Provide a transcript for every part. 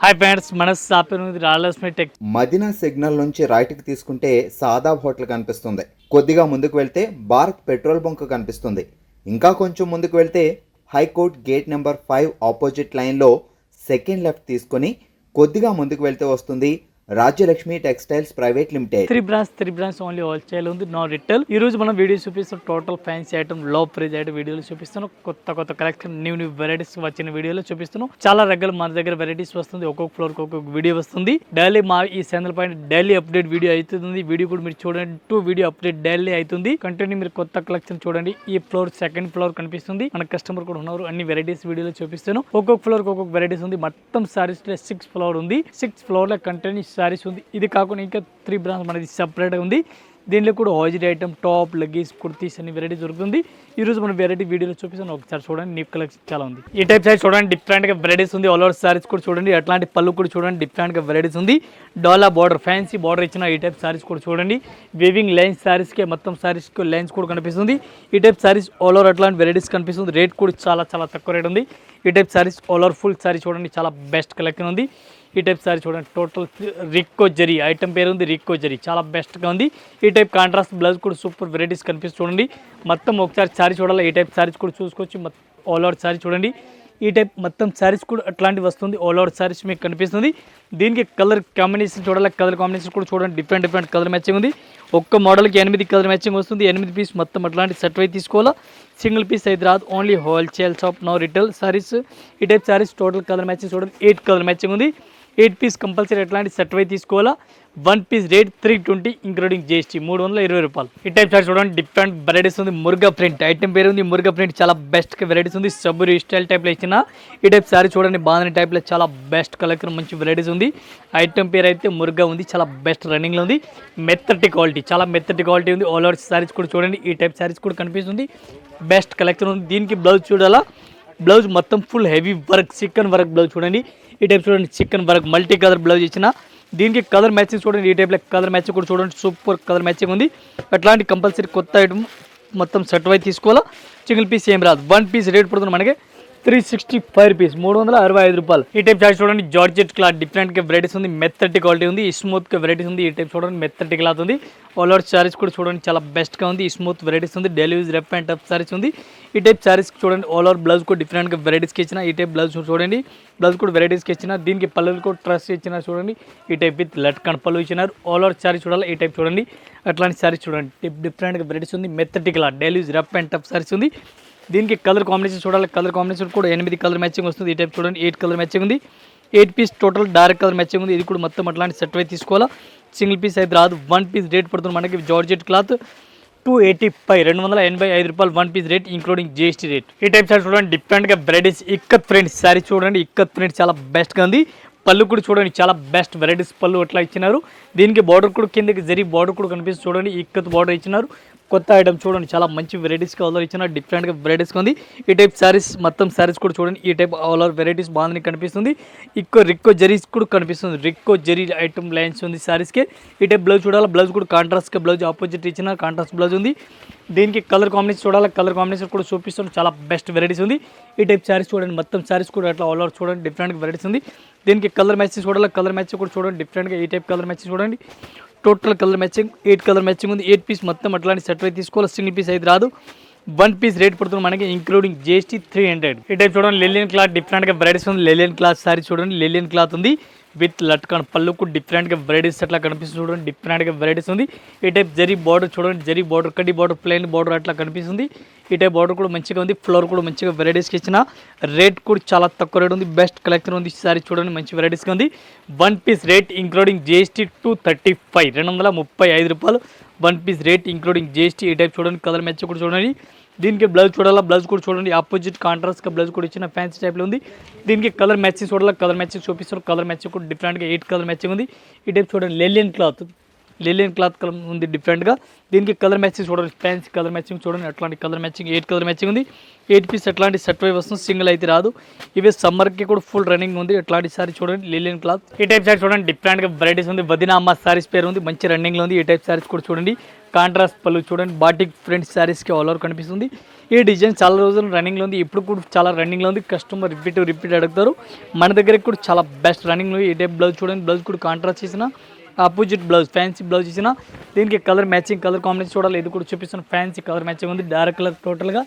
Hi friends, మన shopping Rayalaseema Tech. Madina signal నుంచి రైట్కి తీసుకుంటే సాదాబ్ హోటల్ కనిపిస్తుంది. కొద్దిగా ముందుకు వెళ్తే భారత్ పెట్రోల్ బంక్ కనిపిస్తుంది. ఇంకా కొంచెం ముందుకు వెళ్తే హైకోర్ట్ గేట్ నెంబర్ 5 ఆపోజిట్ లైన్లో సెకండ్ లెఫ్ట్ తీసుకొని కొద్దిగా ముందుకు వెళ్తే వస్తుంది Rajyalakshmi textiles private limited. Three branch only wholesale ఉంది, నో రిటైల్. ఈ రోజు మనం వీడియో చూపిస్తాం టోటల్ ఫ్యాన్సీ ఐటమ్, లో ప్రైస్ ఐటమ్ వీడియోలో చూపిస్తున్నాం. కొత్త కలెక్షన్, న్యూ వెరైటీస్ వచ్చిన వీడియోలో చూపిస్తున్నాం. చాలా రకాల మన దగ్గర వెరైటీస్ వస్తుంది. ఒక్కొక్క ఫ్లోర్ ఒక్కొక్క వీడియో వస్తుంది. డైలీ మా ఈ ఛానల్ పైన డైలీ అప్డేట్ వీడియో అవుతుంది. వీడియో కూడా మీరు చూడండి, 2 వీడియో అప్డేట్ డైలీ అవుతుంది. కంటిన్యూ మీరు కొత్త కలెక్షన్ చూడండి. ఈ ఫ్లోర్ సెకండ్ ఫ్లోర్ కనిపిస్తుంది. మన కస్టమర్ కూడా ఉన్నారు. అన్ని వెరైటీస్ వీడియోలో చూపిస్తాను. ఒక్కొక్క ఫ్లోర్ ఒక్కొక్క వెరైటీస్ ఉంది. మొత్తం సారీస్ 6 ఫ్లోర్ ఉంది. 6 ఫ్లోర్ లో కంటిన్యూ సారీస్ ఉంది. ఇది కాకుండా ఇంకా 3 బ్రాంచ్ మనది సపరేట్ ఉంది. దీనిలో కూడా హాజరీ ఐటమ్, టాప్, లగేజ్, కుర్తీస్ అన్ని వెరైటీ దొరుకుతుంది. ఈ రోజు మనం వెరైటీ వీడియోలో చూపిస్తాను. ఒకసారి చూడండి, నీ కలెక్షన్ చాలా ఉంది. ఈ టైప్ సైజ్ చూడండి, డిఫరెంట్ గా వెరైటీస్ ఉంది. ఆల్ ఓవర్ సారీస్ కూడా చూడండి, అట్లాంటి పళ్ళు కూడా చూడండి, డిఫరెంట్ గా వెరైటీస్ ఉంది. డాలా బార్డర్, ఫ్యాన్సీ బార్డర్ ఇచ్చిన ఈ టైప్ సారీస్ కూడా చూడండి. వీవింగ్ లైన్స్ సారీస్ కి మొత్తం సారీస్ కి లైన్స్ కూడా కనిపిస్తుంది. ఈ టైప్ సారీస్ ఆల్ ఓవర్ అట్లాంటి వెరైటీస్ కనిపిస్తుంది. రేట్ కూడా చాలా తక్కువ రేట్ ఉంది. ఈ type saris all over full sorry చూడండి, చాలా బెస్ట్ కలెక్షన్ ఉంది. ఈ టైప్ సారీ చూడండి, టోటల్ రిక్కో జరీ ఐటమ్ పేరు ఉంది. రిక్కో జరీ చాలా బెస్ట్గా ఉంది. ఈ టైప్ కాంట్రాస్ట్ బ్లౌజ్ కూడా సూపర్ వెరైటీస్ కనిపిస్తుంది చూడండి. మొత్తం ఒకసారి సారీ చూడాలి. ఈ టైప్ సారీస్ కూడా చూసుకోవచ్చు. ఆల్ ఓవర్ సారీ చూడండి. ఈ టైప్ మొత్తం సారీస్ కూడా అట్లాంటివి వస్తుంది. ఆల్ ఓవర్ సారీస్ మీకు కనిపిస్తుంది. దీనికి కలర్ కాంబినేషన్ చూడాలి. కలర్ కాంబినేషన్ కూడా చూడండి, డిఫరెంట్ కలర్ మ్యాచింగ్ ఉంది. ఒక్క మోడల్కి 8 కలర్ మ్యాచింగ్ వస్తుంది. 8 పీస్ మొత్తం అట్లాంటి సెట్ అయి తీసుకోవాలా. సింగిల్ పీస్ అయితే రాదు, only wholesale shop, no retail saris. ఈ type saris total colour matching చూడండి, 8 కలర్ మ్యాచింగ్ ఉంది. 8 పీస్ కంపల్సరీ ఎట్లాంటి సెట్ అయి తీసుకోవాలా. 1 పీస్ రేట్ 320 ఇంక్లూడింగ్ GST, 320 రూపాయలు. ఈ టైప్ సారీ చూడండి, డిఫరెంట్ వెరైటీస్ ఉంది. మురుగా ప్రింట్ ఐటమ్ పేరు ఉంది. మురుగా ప్రింట్ చాలా బెస్ట్ వెరైటీస్ ఉంది. సబ్బురి స్టైల్ టైప్లో ఇచ్చిన ఈ టైప్ సారీ చూడండి, బాగుంది టైప్లో చాలా బెస్ట్ కలెక్షన్, మంచి వెరైటీస్ ఉంది. ఐటమ్ పేరు అయితే మురుగా ఉంది, చాలా బెస్ట్ రన్నింగ్లో ఉంది. మెత్తటి క్వాలిటీ, చాలా మెత్తటి క్వాలిటీ ఉంది. ఆల్ ఓవర్ సారీస్ కూడా చూడండి, ఈ టైప్ సారీస్ కూడా కనిపిస్తుంది. బెస్ట్ కలెక్షన్ ఉంది. దీనికి బ్లౌజ్ చూడాలా. బ్లౌజ్ మొత్తం full heavy work, chicken work blouse చూడండి. ఈ టైప్ చూడండి, chicken work multi colour blouse ఇచ్చిన. దీనికి కలర్ మ్యాచింగ్ చూడండి, ఈ టైప్లో కలర్ మ్యాచింగ్ కూడా చూడండి, సూపర్ కలర్ మ్యాచింగ్ ఉంది. అట్లాంటి కంపల్సరీ కొత్త ఐటమ్ మొత్తం సెట్ అయి తీసుకోవాలా. సింగిల్ పీస్ ఏం రాదు. 1 పీస్ రేట్ పడుతుంది మనకి 365 రూపీస్, 365 రూపాయలు. ఈ టైప్ చార్జ్ చూడండి, జార్జెట్ క్లాత్ డిఫరెంట్గా వెరైటీస్ ఉంది. మెత్తటి క్వాలిటీ ఉంది. స్మూత్గా వెరైటీస్ ఉంది. ఈ టైప్ చూడండి, మెత్తటి క్లాత్ ఉంది. ఆల్ ఓవర్ సారీస్ కూడా చూడండి, చాలా బెస్ట్గా ఉంది. స్మూత్ వెరైటీస్ ఉంది. Daily use rough and tough saris ఉంది. ఈ టైప్ సారీస్ చూడండి, ఆల్ ఓవర్ బ్లౌజ్ కూడా డిఫరెంట్గా వెరైటీస్కి ఇచ్చిన. ఈ టైప్ బ్లౌజ్ చూడండి, బ్లౌజ్ కూడా వెరైటీస్కి ఇచ్చిన. దీనికి పళ్ళులు కూడా ట్రస్ట్ ఇచ్చిన చూడండి. ఈ టైప్ విత్ లట్కన్ పళ్ళు ఇచ్చినారు. ఆల్ ఓవర్ సారీ చూడాలి. ఈ టైప్ చూడండి, అట్లాంటి సారీస్ చూడండి, డిఫరెంట్గా వెరైటీస్ ఉంది. మెత్తటి cloth, daily use rough and tough saris ఉంది. దీనికి కలర్ కాంబినేషన్ చూడాలి. కలర్ కాంబినేషన్ కూడా 8 కలర్ మ్యాచింగ్ వస్తుంది. ఈ టైప్ చూడండి, 8 కలర్ మ్యాచింగ్ ఉంది. 8 piece total dark colour matching ఉంది. ఇది కూడా మొత్తం అట్లాంటి సెట్ అయి తీసుకోవాలా. సింగిల్ పీస్ అయితే రాదు. 1 పీస్ రేట్ పడుతుంది మనకి జార్జెట్ క్లాత్ 285, 285 రూపాయలు. 1 piece rate including GST rate. ఈ టైప్ సారీ చూడండి, డిఫరెంట్గా వెరైటీస్. ఇక్కత్ ప్రింట్ సారీ చూడండి, ఇక్కత్ ప్రింట్ చాలా బెస్ట్గా ఉంది. పళ్ళు కూడా చూడండి, చాలా బెస్ట్ వెరైటీస్ పళ్ళు అట్లా ఇచ్చినారు. దీనికి బార్డర్ కూడా కిందకి జరీ బార్డర్ కూడా కనిపిస్తుంది చూడండి, ఇక్కత్ బార్డర్ ఇచ్చినారు. కొత్త ఐటమ్ చూడండి, చాలా మంచి వెరైటీస్గా ఆల్ ఓవర్ ఇచ్చిన. డిఫరెంట్గా వెరైటీస్గా ఉంది. ఈ టైప్ సారీస్ మొత్తం సారీస్ కూడా చూడండి, ఈ టైప్ ఆల్ ఓవర్ వెరైటీస్ బాగుందని కనిపిస్తుంది. రిక్కో జరీస్ కూడా కనిపిస్తుంది. రిక్కో జరీ ఐటమ్ లైన్స్ ఉంది సారీస్కి. ఈ టైప్ బ్లౌజ్ చూడాలి. బ్లౌజ్ కూడా కాంట్రాస్ట్గా బ్లౌజ్ ఆపోజిట్ ఇచ్చిన కాంట్రాస్ట్ బ్లౌజ్ ఉంది. దీనికి కలర్ కాంబినేషన్ చూడాలి. కలర్ కాంబినేషన్ కూడా చూపిస్తుంది, చాలా బెస్ట్ వెరైటీస్ ఉంది. ఈ టైప్ సారీస్ చూడండి, మొత్తం సారీస్ కూడా అట్లా ఆల్ ఓవర్ చూడండి, డిఫరెంట్గా వెరైటీస్ ఉంది. దీనికి కలర్ మ్యాచింగ్ చూడాలి. కలర్ మ్యాచింగ్ కూడా చూడండి, డిఫరెంట్గా ఈ టైప్ కలర్ మ్యాచింగ్ చూడండి. Total colour matching 8 colour matching ఉంది. 8 పీస్ మొత్తం అట్లాంటి సెట్ అయి తీసుకోవాలి. సింగిల్ పీస్ అయితే రాదు. 1 పీస్ రేట్ పడుతుంది మనకి ఇంక్లూడింగ్ GST 300. ఈ టైప్ చూడండి, లెలియన్ క్లాత్ డిఫరెంట్గా వెరైటీస్ ఉంది. లెలియన్ క్లాత్ సారీ చూడండి, లెలియన్ క్లాత్ ఉంది విత్ లట్కన్ పళ్ళుకు డిఫరెంట్గా వెరైటీస్ అట్లా కనిపిస్తుంది చూడండి, డిఫరెంట్గా వెరైటీస్ ఉంది. ఈ టైప్ జరీ బార్డర్ చూడండి, జరీ బార్డర్, కడ్డీ బార్డర్, ప్లెయిన్ బార్డర్ అట్లా కనిపిస్తుంది. ఈ టైప్ బార్డర్ కూడా మంచిగా ఉంది. ఫ్లోర్ కూడా మంచిగా వెరైటీస్కి ఇచ్చిన. రేట్ కూడా చాలా తక్కువ రేట్ ఉంది. బెస్ట్ కలెక్షన్ ఉంది. సారీ చూడండి, మంచి వెరైటీస్గా ఉంది. 1 పీస్ రేట్ ఇంక్లూడింగ్ GST 235, 235 రూపాయలు. 1 పీస్ రేట్ ఇంక్లూడింగ్ GST. ఈ టైప్ చూడండి, కలర్ మ్యాచ్ కూడా చూడండి. దీనికి బ్లౌజ్ చూడాలా. బ్లౌజ్ కూడా చూడండి, ఆపోజిట్ కాంట్రాస్ట్గా బ్లౌజ్ కూడా ఇచ్చిన ఫ్యాన్సీ టైప్లో ఉంది. దీనికి కలర్ మ్యాచింగ్ చూడాలి. కలర్ మ్యాచింగ్ చూపిస్తారు. కలర్ మ్యాచింగ్ కూడా డిఫరెంట్గా 8 కలర్ మ్యాచింగ్ ఉంది. ఈ టైప్ చూడండి, లెలియన్ క్లాత్ లిలియన్ క్లాత్ కలర్ ఉంది డిఫరెంట్గా. దీనికి కలర్ మ్యాచింగ్ చూడండి, ఫ్యాన్సీ కలర్ మ్యాచింగ్ చూడండి, అట్లాంటి కలర్ మ్యాచింగ్ 8 కలర్ మ్యాచింగ్ ఉంది. 8 పీస్ అట్లాంటి సెట్ వైజ్ వస్తుంది, సింగిల్ అయితే రాదు. ఇవి సమ్మర్కి కూడా ఫుల్ రన్నింగ్ ఉంది. అట్లాంటి సారీ చూడండి, లిలియన్ క్లాత్. ఈ టైప్ సారీ చూడండి, డిఫరెంట్గా వెరైటీస్ ఉంది. వదినా అమ్మ సారీస్ పేరు ఉంది, మంచి రన్నింగ్లో ఉంది. ఈ టైప్ సారీస్ కూడా చూడండి, కాంట్రాస్ట్ పళ్ళు చూడండి, బాటిక్ ఫ్రంట్ సారీస్కి ఆల్ ఓవర్ కనిపిస్తుంది. ఈ డిజైన్ చాలా రోజులు రన్నింగ్లో ఉంది, ఇప్పుడు కూడా చాలా రన్నింగ్లో ఉంది. కస్టమర్ రిపీట్ అడుగుతారు. మన దగ్గర కూడా చాలా బెస్ట్ రన్నింగ్లో. ఈ టైప్ బ్లౌజ్ చూడండి, బ్లౌజ్ కూడా కాంట్రాస్ట్ చేసిన ఆపోజిట్ బ్లౌజ్, ఫ్యాన్సీ బ్లౌజ్ ఇచ్చిన. దీనికి కలర్ మ్యాచింగ్, కలర్ కాంబినేషన్ చూడాలి. ఇది కూడా చూపిస్తున్న ఫ్యాన్సీ కలర్ మ్యాచింగ్ ఉంది, డార్క్ కలర్ టోటల్గా.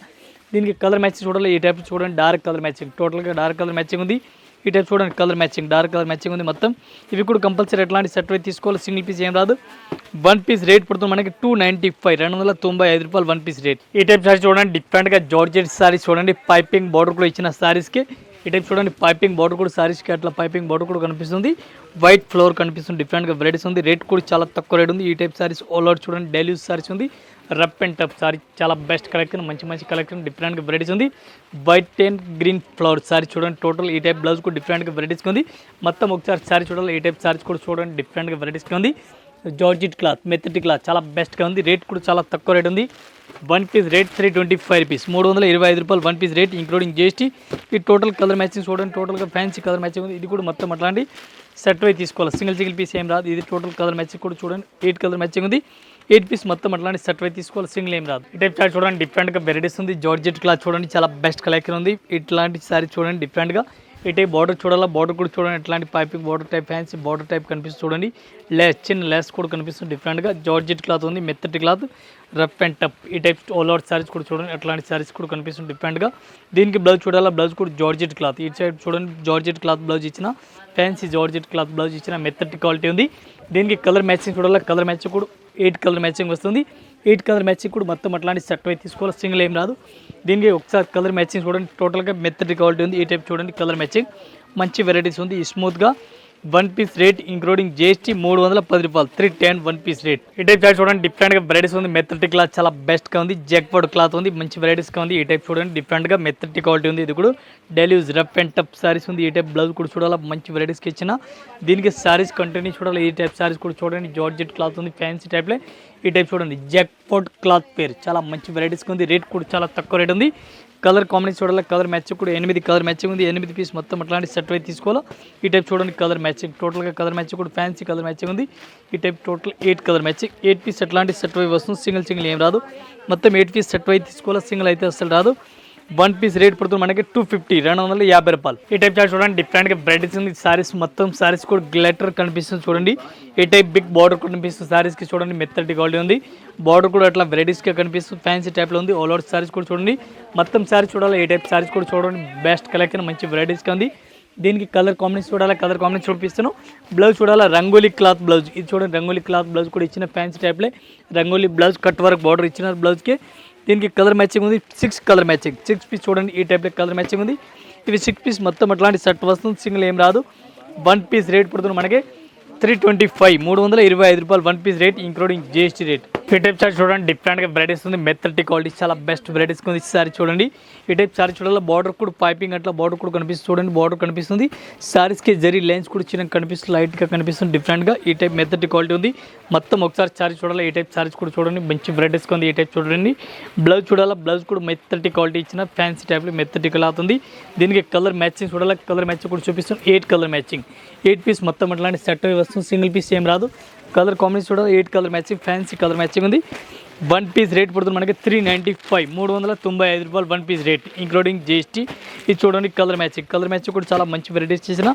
దీనికి కలర్ మ్యాచింగ్ చూడాలి. ఈ టైప్ చూడండి, డార్క్ కలర్ మ్యాచింగ్, టోటల్గా డార్క్ కలర్ మ్యాచింగ్ ఉంది. ఈ టైప్ చూడండి, colour matching, dark colour matching ఉంది మొత్తం. ఇవి కూడా కంపల్సరీ ఎట్లాంటి సెట్ అయితే తీసుకోవాలి, సింగిల్ పీస్ ఏం రాదు. 1 పీస్ రేట్ పడుతుంది మనకి 295, 295 రూపాయలు 1 పీస్ రేట్. ఈ టైప్ సారీ చూడండి, డిఫరెంట్గా జార్జెట్ సారీస్ చూడండి, పైపింగ్ బార్డర్ కూడా ఇచ్చిన సారీస్కి. ఈ టైప్ చూడండి, పైపింగ్ బార్డర్ కూడా సారీస్కి అట్లా పైపింగ్ బార్డర్ కూడా కనిపిస్తుంది. వైట్ ఫ్లోర్ కనిపిస్తుంది, డిఫరెంట్గా వెరైటీస్ ఉంది. రేట్ కూడా చాలా తక్కువ రేట్ ఉంది. ఈ టైప్ సారీస్ ఆల్ అవుట్ చూడండి, డైలీ యూస్ సారీస్ ఉంది. రఫ్ అండ్ టఫ్ సారీ, చాలా బెస్ట్ కలెక్షన్, మంచి కలెక్షన్, డిఫరెంట్గా వెరైటీస్ ఉంది. White and green flower sorry చూడండి, టోటల్ ఈ టైప్ బ్లౌజ్ కూడా డిఫరెంట్గా వెరైటీస్గా ఉంది. మొత్తం ఒకసారి సారీ చూడాలి. ఈ టైప్ సారీస్ కూడా చూడండి, డిఫరెంట్గా వెరైటీస్గా ఉంది. జార్జిట్ క్లాత్, మెత్తటి క్లాత్, చాలా బెస్ట్గా ఉంది. రేట్ కూడా చాలా తక్కువ రేట్ ఉంది. 1 పీస్ రేట్ 325 రూపీస్, 325 రూపాయలు 1 పీస్ రేట్, ఇంక్లూడింగ్ GST. ఈ టోటల్ కలర్ మ్యాచింగ్ చూడండి, టోటల్గా ఫ్యాన్సీ కలర్ మ్యాచింగ్ ఉంది. ఇది కూడా మొత్తం అట్లాంటి సెట్ వై తీసుకోవాలి, సింగిల్ పీస్ ఏం రాదు. ఇది టోటల్ కలర్ మ్యాచింగ్ కూడా చూడండి, 8 కలర్ మ్యాచింగ్ ఉంది. 8 పీస్ మొత్తం అట్లాంటి సెట్ వై తీసుకోవాలి, సింగిల్ ఏం రాదు. ఈ టైప్ చార్ట్ చూడండి, డిఫరెంట్గా వెరైటీస్ ఉంది. జార్జెట్ క్లాత్ చూడండి, చాలా బెస్ట్ కలెక్షన్ ఉంది. ఇట్లాంటి సారీ చూడండి, డిఫరెంట్గా. ఈ టైప్ బార్డర్ చూడాలా, బార్డర్ కూడా చూడండి, ఎట్లాంటి piping border type, fancy border type కనిపిస్తుంది చూడండి. చిన్న లెస్ కూడా కనిపిస్తుంది డిఫరెంట్గా. జార్జెట్ క్లాత్ ఉంది, మెత్తటి క్లాత్, రఫ్ అండ్ టఫ్. ఈ టైప్ ఆల్ ఓవర్ సారీస్ కూడా చూడండి, అట్లాంటి సారీస్ కూడా కనిపిస్తుంది డిఫరెంట్గా. దీనికి బ్లౌజ్ చూడాలా, బ్లౌజ్ కూడా జార్జెట్ క్లాత్. ఈ సైడ్ చూడండి, జార్జెట్ క్లాత్ బ్లౌజ్ ఇచ్చిన, ఫ్యాన్సీ జార్జెట్ క్లాత్ బ్లౌజ్ ఇచ్చిన, మెత్తటి క్వాలిటీ ఉంది. దీనికి కలర్ మ్యాచింగ్ చూడాలా, కలర్ మ్యాచింగ్ కూడా 8 కలర్ మ్యాచింగ్ వస్తుంది. 8 కలర్ మ్యాచింగ్ కూడా మొత్తం అట్లాంటి సెట్ అయితే తీసుకోవాలి, సింగిల్ ఏం రాదు. దీనికి ఒకసారి కలర్ మ్యాచింగ్ చూడండి, టోటల్గా మెత్తటి క్వాలిటీ ఉంది. ఈ టైప్ చూడండి, కలర్ మ్యాచింగ్, మంచి వెరైటీస్ ఉంది. స్మూత్గా 1 పీస్ రేట్ ఇంక్లూడింగ్ GST 310 రూపాయలు, 310 1 పీస్ రేట్. ఈ టైప్ చూడండి, డిఫరెంట్గా వెరైటీస్ ఉంది. మెత్తటి క్లాత్ చాలా బెస్ట్గా ఉంది. జాక్వర్డ్ క్లాత్ ఉంది, మంచి వెరైటీస్గా ఉంది. ఈ టైప్ చూడండి, డిఫరెంట్గా మెత్తటి క్వాలిటీ ఉంది. ఇది కూడా daily use rough and tough saris ఉంది. ఈ టైప్ బ్లౌజ్ కూడా చూడాలి, మంచి వెరైటీస్కి ఇచ్చిన. దీనికి సారీస్ కంటిన్యూ చూడాలి. ఈ టైప్ సారీస్ కూడా చూడండి, జార్జెట్ క్లాత్ ఉంది, ఫ్యాన్సీ టైప్లో. ఈ టైప్ చూడండి, జాక్వర్డ్ క్లాత్ పేరు, చాలా మంచి వెరైటీస్గా ఉంది. రేట్ కూడా చాలా తక్కువ రేట్ ఉంది. కలర్ కాంబినేషన్ చూడాలి, కలర్ మ్యాచింగ్ కూడా 8 కలర్ మ్యాచింగ్ ఉంది. 8 పీస్ మొత్తం అట్లాంటి సెట్ అయితే తీసుకోవాలా. ఈ టైప్ చూడండి, కలర్ మ్యాచింగ్, టోటల్గా కలర్ మ్యాచింగ్ కూడా ఫ్యాన్సీ కలర్ మ్యాచింగ్ ఉంది. ఈ type total 8 colour matching. 8 piece అట్లాంటి సెట్ అయి వస్తుంది, సింగిల్ ఏం రాదు. మొత్తం 8 పీస్ సెట్ అయితే తీసుకోవాలా, సింగిల్ అయితే అసలు రాదు. 1 పీస్ రేట్ పడుతుంది మనకి 250, 250 రూపాయలు. ఈ టైప్ చార్ట్ చూడండి, డిఫరెంట్గా వెరైటీస్ ఉంది. సారీస్ మొత్తం సారీస్ కూడా గ్లిటర్ కనిపిస్తుంది చూడండి. ఈ టైప్ బిగ్ బార్డర్ కూడా కనిపిస్తుంది సారీస్కి చూడండి, మెత్తటి క్వాలిటీ ఉంది. బార్డర్ కూడా అట్లా వెరైటీస్గా కనిపిస్తుంది, ఫ్యాన్సీ టైప్లో ఉంది. ఆల్ ఓవర్ సారీస్ కూడా చూడండి, మొత్తం సారీస్ చూడాలి. ఈ టైప్ సారీస్ కూడా చూడండి, బెస్ట్ కలెక్షన్, మంచి వెరైటీస్గా ఉంది. దీనికి కలర్ కాంబినేషన్ చూడాలి, కలర్ కాంబినేషన్ చూపిస్తాను. బ్లౌజ్ చూడాలా, రంగోలీ క్లాత్ బ్లౌజ్. ఇది చూడండి, రంగోలీ క్లాత్ బ్లౌజ్ కూడా ఇచ్చిన, ఫ్యాన్సీ టైప్లో rangoli blouse, cut work border ఇచ్చిన బ్లౌజ్కి. దీనికి కలర్ మ్యాచింగ్ ఉంది, 6 కలర్ మ్యాచింగ్. 6 పీస్ చూడండి, ఈ టైప్లో కలర్ మ్యాచింగ్ ఉంది. ఇవి 6 పీస్ మొత్తం అట్లాంటి సెట్ వస్తుంది, సింగిల్ ఏం రాదు. 1 పీస్ రేట్ పడుతుంది మనకి 325, 325 రూపాయలు 1 piece rate including GST rate. ఈ టైప్ సారీ చూడండి, డిఫరెంట్గా వెరైటీస్ ఉంది. మెత్తటి క్వాలిటీ, చాలా బెస్ట్ వెరైటీస్ ఉంది. సారీ చూడండి, ఈ టైప్ సారీ చూడాలి. బార్డర్ కూడా పైపింగ్ అట్లా బార్డర్ కూడా కనిపిస్తుంది చూడండి, బార్డర్ కనిపిస్తుంది. సారీస్కి జరీ లైన్స్ కూడా చిన్న కనిపిస్తుంది, లైట్గా కనిపిస్తుంది డిఫరెంట్గా. ఈ టైప్ మెత్తటి క్వాలిటీ ఉంది. మొత్తం ఒకసారి సారీ చూడాలి. ఈ టైప్ సారీస్ కూడా చూడండి, మంచి వెరైటీస్ ఉంది. ఈ టైప్ చూడండి, బ్లౌజ్ చూడాలి. బ్లౌజ్ కూడా మెత్తటి క్వాలిటీ ఇచ్చిన, ఫ్యాన్సీ టైప్లో మెత్తటి క్లాత్ ఉంది. దీనికి కలర్ మ్యాచింగ్ చూడాలి, కలర్ మ్యాచింగ్ కూడా చూపిస్తుంది. 8 కలర్ మ్యాచింగ్. 8 పీస్ మొత్తం అట్లాంటి సెట్ వస్తుంది, సింగిల్ పీస్ ఏం రాదు. కలర్ కాంబినేషన్ చూడాలి, 8 colour matching, fancy colour matching ఉంది. 1 పీస్ రేట్ పడుతుంది మనకి 395, 395 రూపాయలు 1 పీస్ రేట్ ఇంక్లూడింగ్ GST. ఇది చూడండి, కలర్ మ్యాచింగ్. కలర్ మ్యాచింగ్ కూడా చాలా మంచి వెరైటీస్ చేసిన,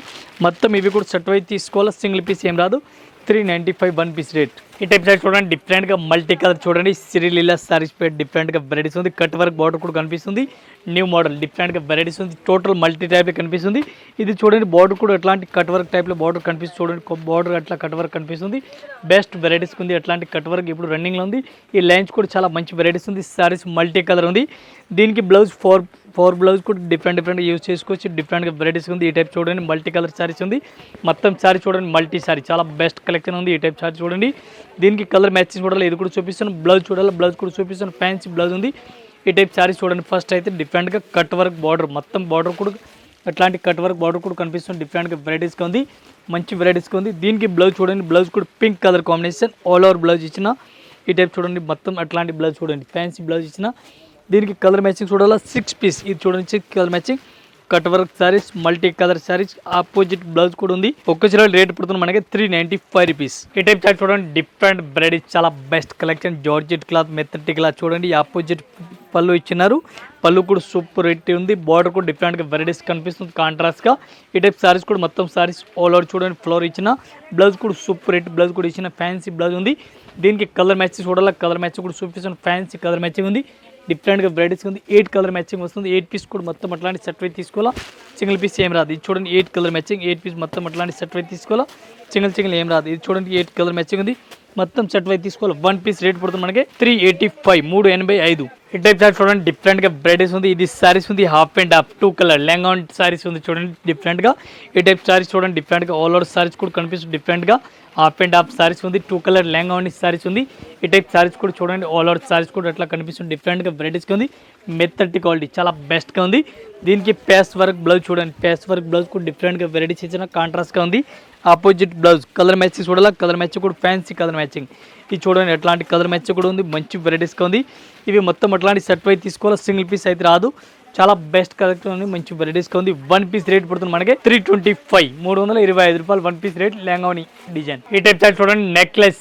మొత్తం ఇవి కూడా సెట్ అయితే తీసుకోవాలి, సింగిల్ పీస్ ఏం రాదు. 395 1 పీస్ రేట్. ఈ టైప్ సారీ చూడండి, డిఫరెంట్గా మల్టీ కలర్ చూడండి, శ్రీలీలా సారీస్ పేరు, డిఫరెంట్గా వెరైటీస్ ఉంది. కట్ వర్క్ బార్డర్ కూడా కనిపిస్తుంది, న్యూ మోడల్, డిఫరెంట్గా వెరైటీస్ ఉంది. టోటల్ మల్టీ టైప్ కనిపిస్తుంది. ఇది చూడండి, బార్డర్ కూడా ఎట్లాంటి కట్ వర్క్ టైప్లో బార్డర్ కనిపిస్తుంది చూడండి, బార్డర్ అట్లా కట్ వర్క్ కనిపిస్తుంది. బెస్ట్ వెరైటీస్ ఉంది, అట్లాంటి కట్ వర్క్ ఇప్పుడు రన్నింగ్లో ఉంది. ఈ లైన్స్ కూడా చాలా మంచి వెరైటీస్ ఉంది. సారీస్ మల్టీ కలర్ ఉంది. దీనికి బ్లౌజ్ ఫోర్ బ్లౌజ్ కూడా డిఫరెంట్ యూజ్ చేసుకోవచ్చు, డిఫరెంట్గా వెరైటీస్ ఉంది. ఈ టైప్ చూడండి, మల్టీ కలర్ సారీస్ ఉంది. మొత్తం సారీ చూడండి, మల్టీ సారీ, చాలా బెస్ట్ కలెక్షన్ ఉంది. ఈ టైప్ సారీ చూడండి, దీనికి కలర్ మ్యాచింగ్ చూడాలి. ఇది కూడా చూపిస్తాను. బ్లౌజ్ చూడాలి, బ్లౌజ్ కూడా చూపిస్తాను, ఫ్యాన్సీ బ్లౌజ్ ఉంది. ఈ టైప్ సారీస్ చూడండి. ఫస్ట్ అయితే డిఫరెంట్గా కట్ వర్క్ బార్డర్, మొత్తం బార్డర్ కూడా అట్లాంటి కట్ వర్క్ బార్డర్ కూడా కనిపిస్తుంది. డిఫరెంట్గా వెరైటీస్గా ఉంది, మంచి వెరైటీస్గా ఉంది. దీనికి బ్లౌజ్ చూడండి, బ్లౌజ్ కూడా pink colour combination all over blouse ఇచ్చిన ఈ టైప్ చూడండి. మొత్తం అట్లాంటి బ్లౌజ్ చూడండి, ఫ్యాన్సీ బ్లౌజ్ ఇచ్చిన. దీనికి కలర్ మ్యాచింగ్ చూడాలా 6 పీస్. ఇది చూడండి 6 colour matching cut work saris, multi colour saris, opposite blouse కూడా ఉంది. ఒక్క చీర రేట్ పడుతుంది మనకి 395 రూపీస్. ఈ టైప్ చార్ట్ చూడండి, డిఫరెంట్ వెరైటీస్, చాలా బెస్ట్ కలెక్షన్. జార్జెట్ క్లాత్, మెత్తటి క్లాత్ చూడండి. ఆపోజిట్ పళ్ళు ఇచ్చినారు, పళ్ళు కూడా సూపర్ రేట్ ఉంది. బార్డర్ కూడా డిఫరెంట్గా వెరైటీస్ కనిపిస్తుంది కాంట్రాస్ట్గా. ఈ టైప్ సారీస్ కూడా మొత్తం సారీస్ ఆల్ ఓవర్ చూడండి, ఫ్లోర్ ఇచ్చిన బ్లౌజ్ కూడా సూపర్ రేట్ బ్లౌజ్ కూడా ఇచ్చిన ఫ్యాన్సీ బ్లౌజ్ ఉంది. దీనికి కలర్ మ్యాచింగ్ చూడాలి, కలర్ మ్యాచింగ్ కూడా చూపిస్తుంది. ఫ్యాన్సీ కలర్ మ్యాచింగ్ ఉంది, డిఫరెంట్గా వెరైటీస్ ఉంది. 8 కలర్ మ్యాచింగ్ వస్తుంది. 8 పీస్ కూడా మొత్తం అట్లాంటి సెట్ వైజ్ తీసుకోవాలా, సింగిల్ పీస్ ఏం రాదు. ఇది చూడండి 8 కలర్ మ్యాచింగ్, 8 పీస్ మొత్తం అట్లాంటి సెట్ వైజ్ తీసుకోవాలా, సింగిల్ ఏం రాదు. ఇది చూడండి 8 కలర్ మ్యాచింగ్ ఉంది, మొత్తం సెట్ వైజ్ తీసుకోవాలి. 1 పీస్ రేట్ పడుతుంది మనకి 385, 385. ఈ టైప్ సారీ చూడండి, డిఫరెంట్గా వెరైటీస్ ఉంది. ఇది సారీస్ ఉంది half and half 2 colour lehenga saris ఉంది చూడండి డిఫరెంట్గా. ఈ టైప్ సారీస్ చూడండి, డిఫరెంట్గా ఆల్ ఓవర్ సారీస్ కూడా కనిపిస్తుంది. డిఫరెంట్గా హాఫ్ అండ్ హాఫ్ సారీస్ ఉంది, 2 కలర్ లెంగా సారీస్ ఉంది. ఈ టైప్ సారీస్ కూడా చూడండి, ఆల్ ఓవర్ సారీస్ కూడా అట్లా కనిపిస్తుంది. డిఫరెంట్గా వెరైటీస్గా ఉంది, మెత్తటి క్వాలిటీ, చాలా బెస్ట్గా ఉంది. దీనికి పేస్ వర్క్ బ్లౌజ్ చూడండి, పేస్ వర్క్ బ్లౌజ్ కూడా డిఫరెంట్గా వెరైటీస్ ఇచ్చిన కాంట్రాస్ట్గా ఉంది. ఆపోజిట్ బ్లౌజ్ కలర్ మ్యాచింగ్ చూడాలా, కలర్ మ్యాచింగ్ కూడా ఫ్యాన్సీ కలర్ మ్యాచింగ్. ఇది చూడండి ఎట్లాంటి కలర్ మ్యాచింగ్ కూడా ఉంది, మంచి వెరైటీస్గా ఉంది. ఇవి మొత్తం అట్లాంటి సెట్ వైజ్ తీసుకోవాలి, సింగిల్ పీస్ అయితే రాదు. చాలా బెస్ట్ కలెక్షన్ ఉంది, మంచి వెరైటీస్గా ఉంది. 1 పీస్ రేట్ పడుతుంది మనకి 325, 325 రూపాయలు 1 పీస్ రేట్ లెంగాని డిజైన్. ఈ టైప్ చార్ట్ చూడండి, నెక్లెస్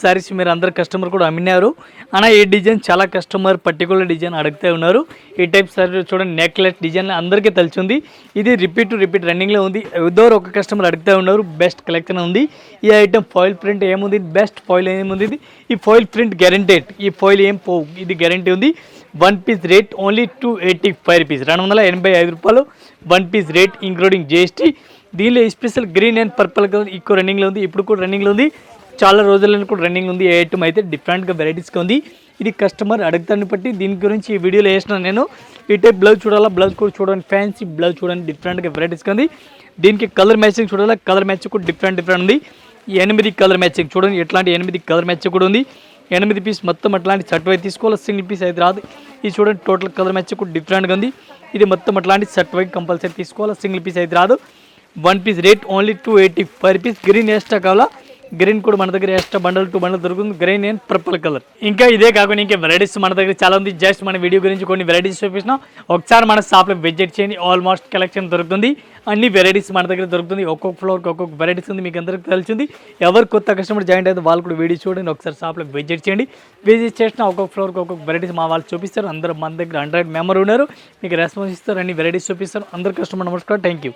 సారీస్ మీరు అందరు కస్టమర్ కూడా అమ్మినారు అన్న. ఈ డిజైన్ చాలా కస్టమర్ పర్టికులర్ డిజైన్ అడుగుతూ ఉన్నారు. ఈ టైప్ సారీ చూడండి, నెక్లెస్ డిజైన్ అందరికీ తెలిసింది. ఇది రిపీట్ రన్నింగ్లో ఉంది. ఏదో ఒక కస్టమర్ అడుగుతూ ఉన్నారు. బెస్ట్ కలెక్షన్ ఉంది. ఈ ఐటమ్ ఫాయిల్ ప్రింట్ ఏముంది, బెస్ట్ ఫాయిల్ ఏముంది. ఈ ఫాయిల్ ప్రింట్ గ్యారెంటెడ్, ఈ ఫాయిల్ ఏం పోవు, ఇది గ్యారెంటీ ఉంది. 1 పీస్ రేట్ ఓన్లీ 285 రూపీస్, 285 రూపాయలు 1 పీస్ రేట్ ఇంక్లూడింగ్ జిఎస్టీ. దీనిలో special green and purple colour ఎక్కువ రన్నింగ్లో ఉంది, ఇప్పుడు కూడా రన్నింగ్లో ఉంది, చాలా రోజుల్లో కూడా రన్నింగ్ ఉంది. ఏ ఐటమ్ అయితే డిఫరెంట్గా వెరైటీస్గా ఉంది. ఇది కస్టమర్ అడుగుతాన్ని బట్టి దీని గురించి ఈ వీడియోలో వేసినాను నేను. ఈ టైప్ బ్లౌజ్ చూడాలా, బ్లౌజ్ కూడా చూడండి, ఫ్యాన్సీ బ్లౌజ్ చూడండి, డిఫరెంట్గా వెరైటీస్గా ఉంది. దీనికి కలర్ మ్యాచింగ్ చూడాలా, కలర్ మ్యాచింగ్ కూడా డిఫరెంట్ ఉంది. 8 కలర్ మ్యాచింగ్ చూడండి, ఎట్లాంటి 8 కలర్ మ్యాచింగ్ కూడా ఉంది. 8 పీస్ మొత్తం అట్లాంటి సెట్ వైజ్ తీసుకోవాలి, సింగిల్ పీస్ అయితే రాదు. ఇది చూడండి టోటల్ కలర్ మ్యాచింగ్ కూడా డిఫరెంట్గా ఉంది. ఇది మొత్తం అట్లాంటి సెట్ వైజ్ కంపల్సరీ తీసుకోవాలి, సింగిల్ పీస్ అయితే రాదు. 1 piece rate only 285 rupees. Green extra కావాలా, గ్రీన్ కూడా మన దగ్గర ఎక్స్ట్రా బండల్ 2 బండల్ దొరుకుతుంది, గ్రీన్ అండ్ పర్పుల్ కలర్. ఇంకా ఇదే కాకుండా ఇంకా వెరైటీస్ మన దగ్గర చాలా ఉంది. జస్ట్ మన వీడియో గురించి కొన్ని వెరైటీస్ చూపించిన, ఒకసారి మన షాప్లో విజిట్ చేయండి. ఆల్మోస్ట్ కలెక్షన్ దొరుకుతుంది, అన్ని వెరైటీస్ మన దగ్గర దొరుకుతుంది. ఒక్కొక్క ఫ్లోర్కి ఒక్కొక్క వెరైటీస్ ఉంది, మీకు అందరికీ తెలిసింది. ఎవరు కొత్త కస్టమర్ జాయిన్ అయితే వాళ్ళు కూడా వీడియో చూడండి, ఒకసారి షాప్లో విజిట్ చేయండి. విజిట్ చేసిన ఒక్కొక్క ఫ్లోర్కి ఒక్కొక్క వెరైటీస్ మా వాళ్ళు చూపిస్తారు. అందరూ మన దగ్గర 100 మెంబర్ ఉన్నారు, మీకు రెస్పాన్స్ ఇస్తారు, అన్ని వెరైటీస్ చూపిస్తారు. అందరు కస్టమర్ నమస్కారం, థ్యాంక్ యూ.